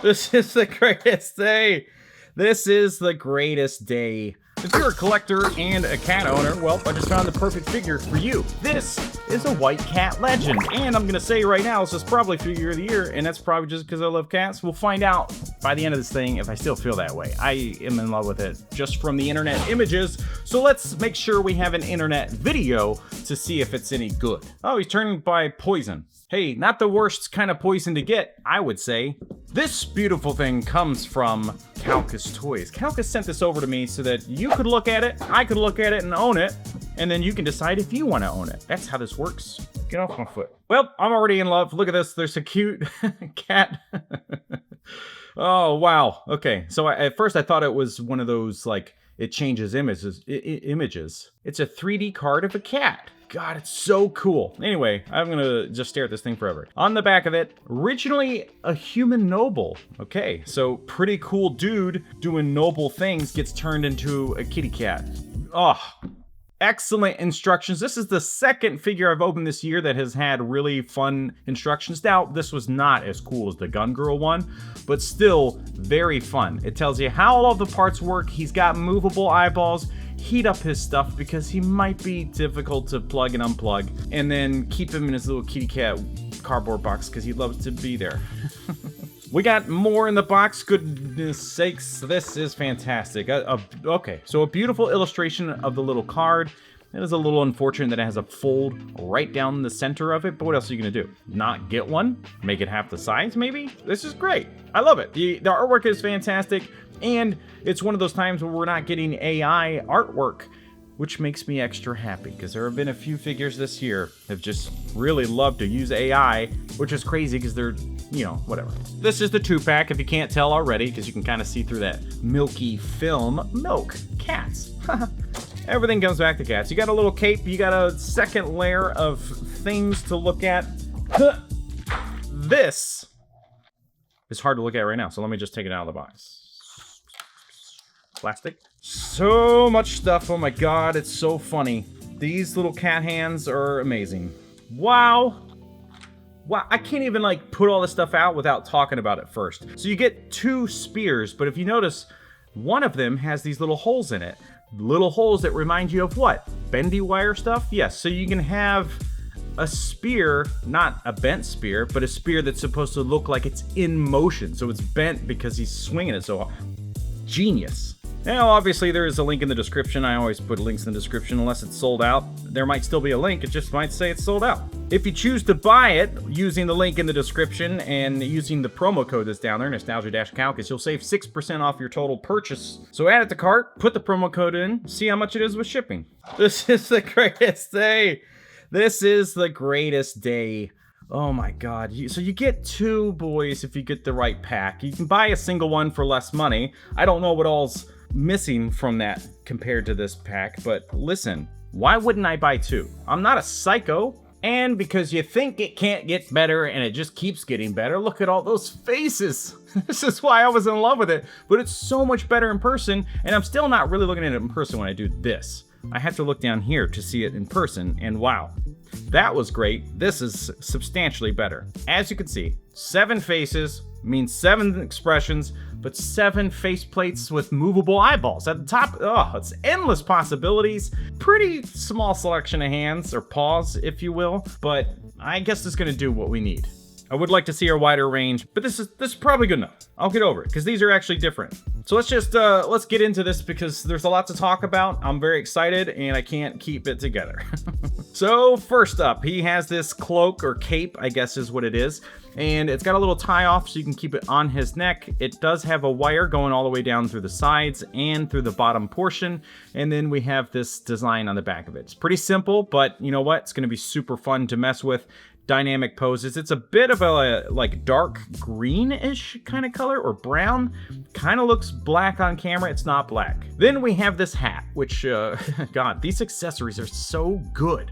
This is the greatest day. This is the greatest day. If you're a collector and a cat owner, well, I just found the perfect figure for you. This is a white cat legend. And I'm gonna say right now, this is probably figure of the year, and that's probably just because I love cats. We'll find out by the end of this thing if I still feel that way. I am in love with it just from the internet images. So let's make sure we have an internet video to see if it's any good. Oh, he's turned by poison. Hey, not the worst kind of poison to get, I would say. This beautiful thing comes from KOWKIS Toys. KOWKIS sent this over to me so that you could look at it, I could look at it and own it, and then you can decide if you want to own it. That's how this works. Get off my foot. Well, I'm already in love. Look at this. There's a cute cat. Oh, wow. Okay, so at first I thought it was one of those, like, it changes images. It's a 3D card of a cat. God, it's so cool. Anyway, I'm gonna just stare at this thing forever. On the back of it, originally a human noble. Okay, so pretty cool dude doing noble things gets turned into a kitty cat. Oh, excellent instructions. This is the second figure I've opened this year that has had really fun instructions. Now, this was not as cool as the Gun Girl one, but still very fun. It tells you how all of the parts work. He's got movable eyeballs. Heat up his stuff because he might be difficult to plug and unplug, and then keep him in his little kitty cat cardboard box because he loves to be there. We got more in the box. Goodness sakes, this is fantastic. Okay, so a beautiful illustration of the little card. It is a little unfortunate that it has a fold right down the center of it, but what else are you gonna do? Not get one? Make it half the size, maybe? This is great. I love it. The artwork is fantastic, and it's one of those times where we're not getting AI artwork, which makes me extra happy, because there have been a few figures this year that have just really loved to use AI, which is crazy because they're, you know, whatever. This is the 2-pack, if you can't tell already, because you can kind of see through that milky film. Milk. Cats. Everything comes back to cats. You got a little cape, you got a second layer of things to look at. This is hard to look at right now, so let me just take it out of the box. Plastic. So much stuff, oh my god, it's so funny. These little cat hands are amazing. Wow. Wow, I can't even like put all this stuff out without talking about it first. So you get 2 spears, but if you notice, one of them has these little holes in it. Little holes that remind you of what? Bendy wire stuff? Yes, so you can have a spear, not a bent spear, but a spear that's supposed to look like it's in motion. So it's bent because he's swinging it so genius. Now, obviously, there is a link in the description. I always put links in the description unless it's sold out. There might still be a link. It just might say it's sold out. If you choose to buy it using the link in the description and using the promo code that's down there, Nostalgia-KOWKIS, you'll save 6% off your total purchase. So add it to cart, put the promo code in, see how much it is with shipping. This is the greatest day. This is the greatest day. Oh my god. So you get 2 boys if you get the right pack. You can buy a single one for less money. I don't know what all's missing from that compared to this pack, but listen, why wouldn't I buy 2? I'm not a psycho, and because you think it can't get better and it just keeps getting better, look at all those faces. This is why I was in love with it, but it's so much better in person, and I'm still not really looking at it in person when I do this. I have to look down here to see it in person, and wow, that was great. This is substantially better. As you can see, 7 faces means 7 expressions, but 7 faceplates with movable eyeballs. At the top, oh, it's endless possibilities. Pretty small selection of hands, or paws, if you will, but I guess it's gonna do what we need. I would like to see a wider range, but this is probably good enough. I'll get over it, because these are actually different. So let's just, let's get into this, because there's a lot to talk about. I'm very excited, and I can't keep it together. So first up, he has this cloak, or cape, I guess is what it is. And it's got a little tie off so you can keep it on his neck. It does have a wire going all the way down through the sides and through the bottom portion. And then we have this design on the back of it. It's pretty simple, but you know what? It's gonna be super fun to mess with. Dynamic poses. It's a bit of a like dark greenish kind of color, or brown. Kind of looks black on camera. It's not black. Then we have this hat, which, God, these accessories are so good.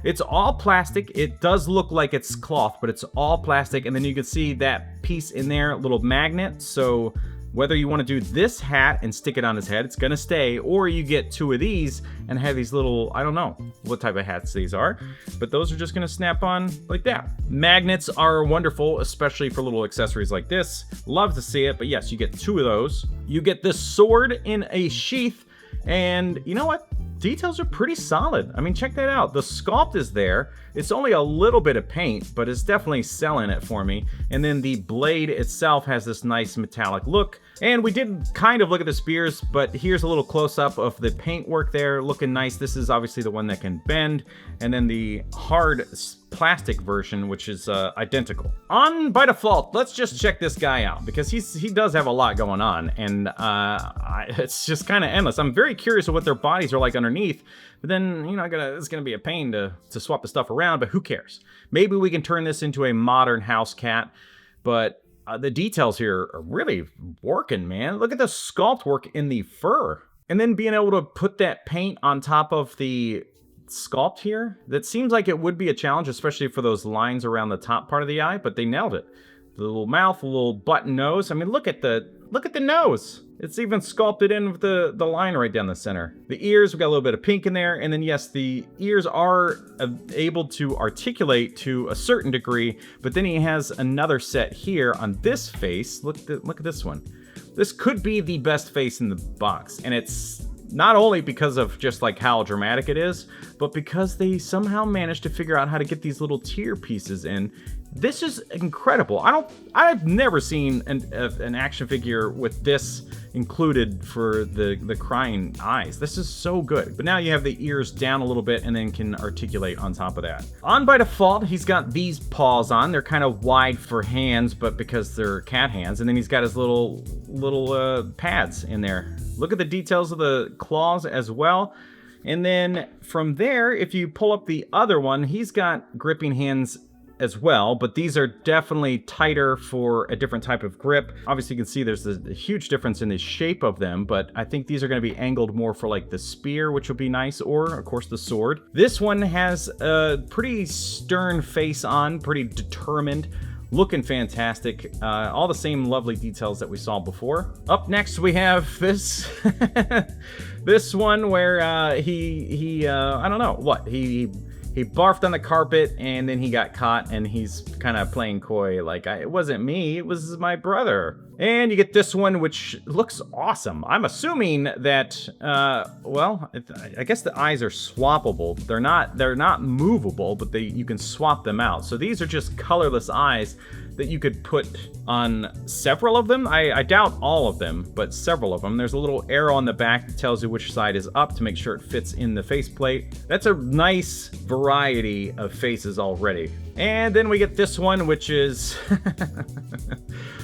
It's all plastic. It does look like it's cloth, but it's all plastic. And then you can see that piece in there, a little magnet. So Whether you want to do this hat and stick it on his head, it's going to stay, or you get 2 of these and have these little, I don't know what type of hats these are, but those are just going to snap on like that. Magnets are wonderful, especially for little accessories like this. Love to see it, but yes, you get 2 of those. You get this sword in a sheath, and you know what? Details are pretty solid. I mean, check that out. The sculpt is there. It's only a little bit of paint, but it's definitely selling it for me. And then the blade itself has this nice metallic look. And we did kind of look at the spears, but here's a little close-up of the paintwork there, looking nice. This is obviously the one that can bend, and then the hard plastic version, which is identical. On by default, let's just check this guy out, because he does have a lot going on, and it's just kind of endless. I'm very curious of what their bodies are like underneath, but then, you know, it's gonna be a pain to swap the stuff around, but who cares? Maybe we can turn this into a modern house cat, but the details here are really working, man. Look at the sculpt work in the fur. And then being able to put that paint on top of the sculpt here, that seems like it would be a challenge, especially for those lines around the top part of the eye, but they nailed it. The little mouth, the little button nose. I mean, look at the nose. It's even sculpted in with the line right down the center. The ears, we got a little bit of pink in there, and then yes, the ears are able to articulate to a certain degree, but then he has another set here on this face. Look at this one. This could be the best face in the box, and it's not only because of just like how dramatic it is, but because they somehow managed to figure out how to get these little tear pieces in. This is incredible. I've never seen an action figure with this included for the crying eyes. This is so good. But now you have the ears down a little bit and then can articulate on top of that. On by default, he's got these paws on. They're kind of wide for hands, but because they're cat hands. And then he's got his little pads in there. Look at the details of the claws as well. And then from there, if you pull up the other one, he's got gripping hands as well, but these are definitely tighter for a different type of grip. Obviously you can see there's a huge difference in the shape of them, but I think these are going to be angled more for like the spear, which will be nice, or of course the sword. This one has a pretty stern face on, pretty determined, looking fantastic. All the same lovely details that we saw before. Up next we have this this one where I don't know what, he barfed on the carpet and then he got caught, and he's kind of playing coy like, it wasn't me, it was my brother. And you get this one, which looks awesome. I'm assuming that, well, I guess the eyes are swappable. They're not movable, but you can swap them out. So these are just colorless eyes that you could put on several of them. I doubt all of them, but several of them. There's a little arrow on the back that tells you which side is up to make sure it fits in the faceplate. That's a nice variety of faces already. And then we get this one, which is,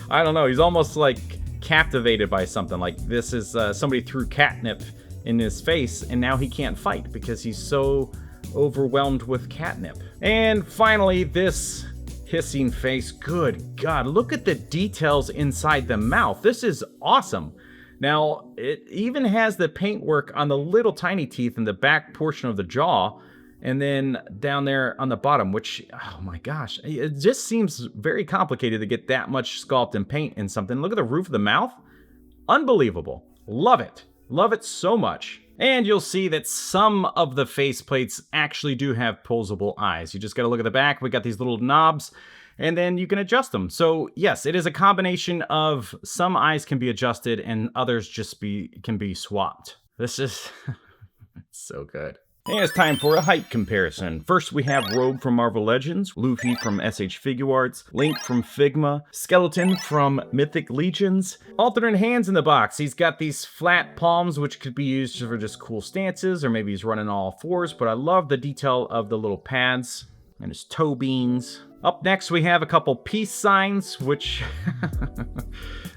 I don't know, he's almost like captivated by something. Like this is somebody threw catnip in his face, and now he can't fight because he's so overwhelmed with catnip. And finally, this hissing face. Good God, look at the details inside the mouth. This is awesome. Now, it even has the paintwork on the little tiny teeth in the back portion of the jaw, and then down there on the bottom, which, oh my gosh, it just seems very complicated to get that much sculpt and paint in something. Look at the roof of the mouth. Unbelievable. Love it. Love it so much. And you'll see that some of the faceplates actually do have posable eyes. You just got to look at the back. We got these little knobs, and then you can adjust them. So yes, it is a combination of some eyes can be adjusted and others just can be swapped. This is so good. And it's time for a height comparison. First, we have Rogue from Marvel Legends, Luffy from SH Figuarts, Link from Figma, Skeleton from Mythic Legions. Alternate hands in the box. He's got these flat palms, which could be used for just cool stances, or maybe he's running all fours, but I love the detail of the little pads and his toe beans. Up next, we have a couple peace signs, which,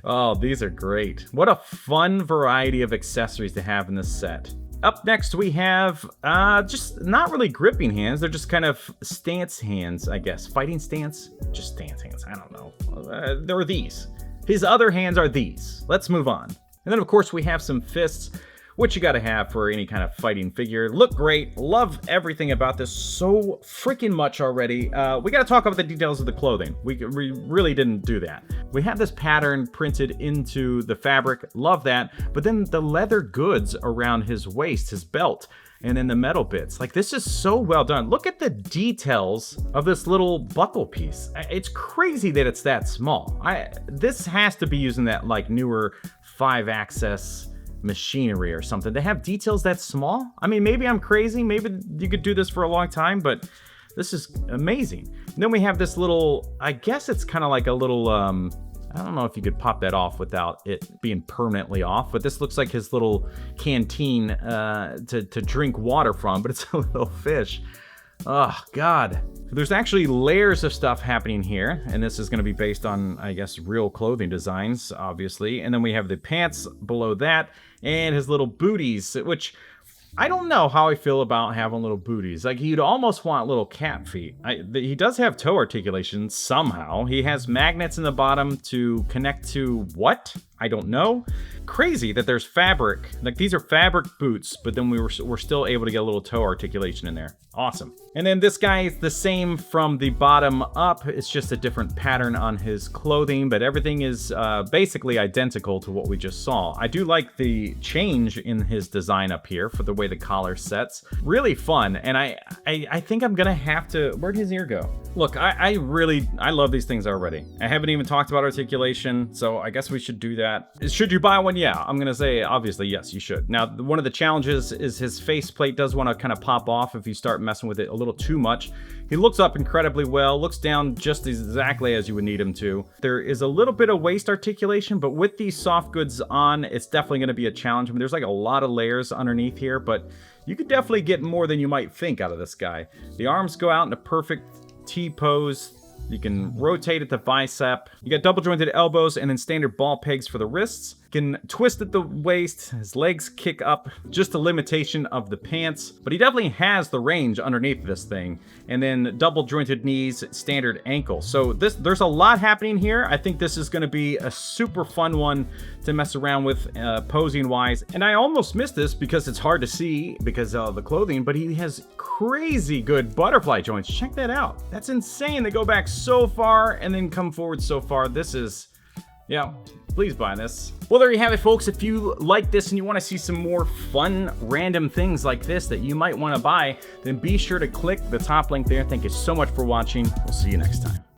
oh, these are great. What a fun variety of accessories to have in this set. Up next, we have just not really gripping hands. They're just kind of stance hands, I guess. Fighting stance? Just stance hands. I don't know. There are these. His other hands are these. Let's move on. And then, of course, we have some fists, which you gotta have for any kind of fighting figure. Look great. Love everything about this so freaking much already. We gotta talk about the details of the clothing. We really didn't do that. We have this pattern printed into the fabric. Love that. But then the leather goods around his waist, his belt, and then the metal bits. Like, this is so well done. Look at the details of this little buckle piece. It's crazy that it's that small. This has to be using that like newer 5-axis machinery or something to have details that small. I mean, maybe I'm crazy. Maybe you could do this for a long time, but this is amazing. And then we have this little, I guess it's kind of like a little, I don't know if you could pop that off without it being permanently off, but this looks like his little canteen to drink water from, but it's a little fish. Oh, God. There's actually layers of stuff happening here, and this is going to be based on, I guess, real clothing designs, obviously. And then we have the pants below that, and his little booties, which I don't know how I feel about having little booties. Like, you'd almost want little cat feet. He does have toe articulation somehow. He has magnets in the bottom to connect to what? I don't know. Crazy that there's fabric. Like, these are fabric boots, but then we're still able to get a little toe articulation in there. Awesome. And then this guy is the same from the bottom up. It's just a different pattern on his clothing, but everything is basically identical to what we just saw. I do like the change in his design up here for the way the collar sets. Really fun. And I think I'm gonna have to, where'd his ear go? Look, I love these things already. I haven't even talked about articulation, so I guess we should do that. Should you buy one? Yeah, I'm gonna say obviously yes, you should. Now, one of the challenges is his faceplate does want to kind of pop off if you start messing with it a little too much. He looks up incredibly well, looks down just exactly as you would need him to. There is a little bit of waist articulation, but with these soft goods on, it's definitely going to be a challenge. I mean, there's like a lot of layers underneath here, but you could definitely get more than you might think out of this guy. The arms go out in a perfect T pose. You can rotate at the bicep. You got double jointed elbows and then standard ball pegs for the wrists. You can twist at the waist. His legs kick up. Just a limitation of the pants. But he definitely has the range underneath this thing. And then double jointed knees, standard ankle. So there's a lot happening here. I think this is going to be a super fun one to mess around with posing wise. And I almost missed this because it's hard to see because of the clothing, but he has crazy good butterfly joints. Check that out. That's insane. They go back so far and then come forward so far. This is, yeah, please buy this. Well, there you have it, folks. If you like this and you want to see some more fun, random things like this that you might want to buy, then be sure to click the top link there. Thank you so much for watching. We'll see you next time.